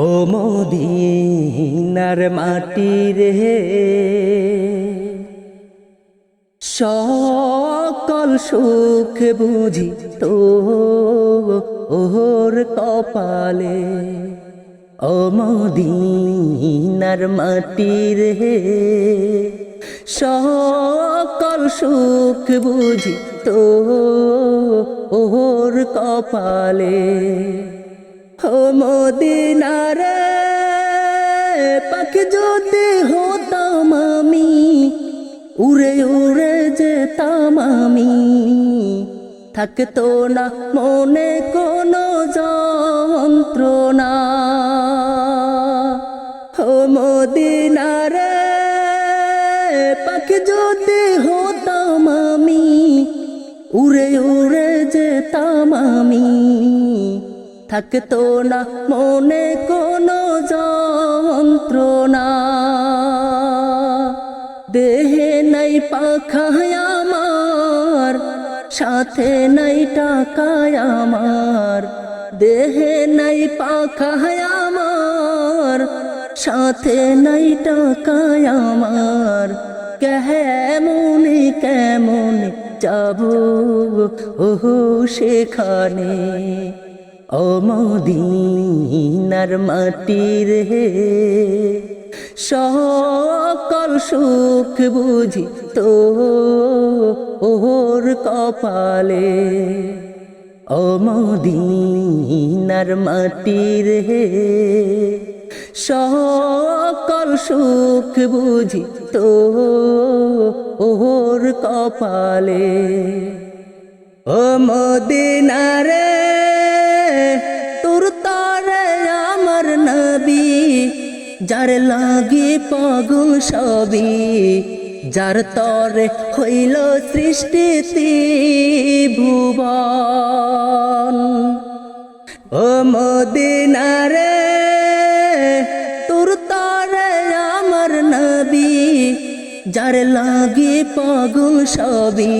ও মদিনার মাটি রে, সকল সুখ বুঝি তো ওর কপালে। ও মদিনার মাটি রে, সকল সুখ বুঝি তো ওর কপালে। ও মদিনার পাখি যদি হতাম আমি, উড়ে উড়ে যেতাম আমি, থাকতো না মনে কোনো যন্ত্রণা। ও মদিনার পাখি যদি হতাম আমি, উড়ে উড়ে যেতাম আমি, থাকতো না মনে কোনো যন্ত্রণা। দেহে নাই পাখায় আমার, সাথে নাই টাকায় আমার। দেহে নাই পাখায় আমার, সাথে নাই টাকায় আমার। কেমনে কেমনে যাবো ওহো সেখানে। ও মদিনার মাটি রে, সকল সুখ বুঝি তো ওর কপালে। ও মদিনার মাটি রে, সকল সুখ বুঝি তো ওর কপালে। ও মদিনার তোর তরে আমার নবী, যার লাগি পাগল সবই, যার তরে হইল সৃষ্টি ত্রিভুবন। ও মদিনার তোর তরে আমার নবী, যার লাগি পাগল সবই,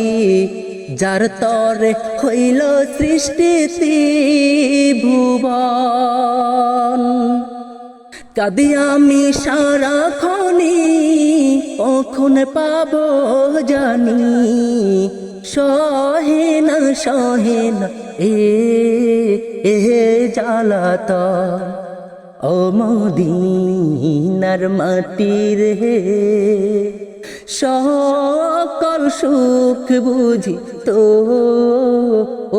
যার তরে হইল সৃষ্টি ত্রিভুবন। কাঁদি আমি সারাক্ষণি, কখন পাবো জানি, সহে না এ জ্বালাতন। ও মদিনার মাটি রে, সকল সুখ বুঝি তো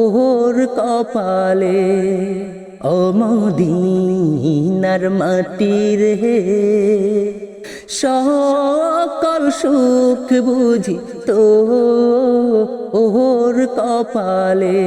ওর কপালে। ও মদিনার মাটি রে, সকল সুখ বুঝি তো ওর কপালে।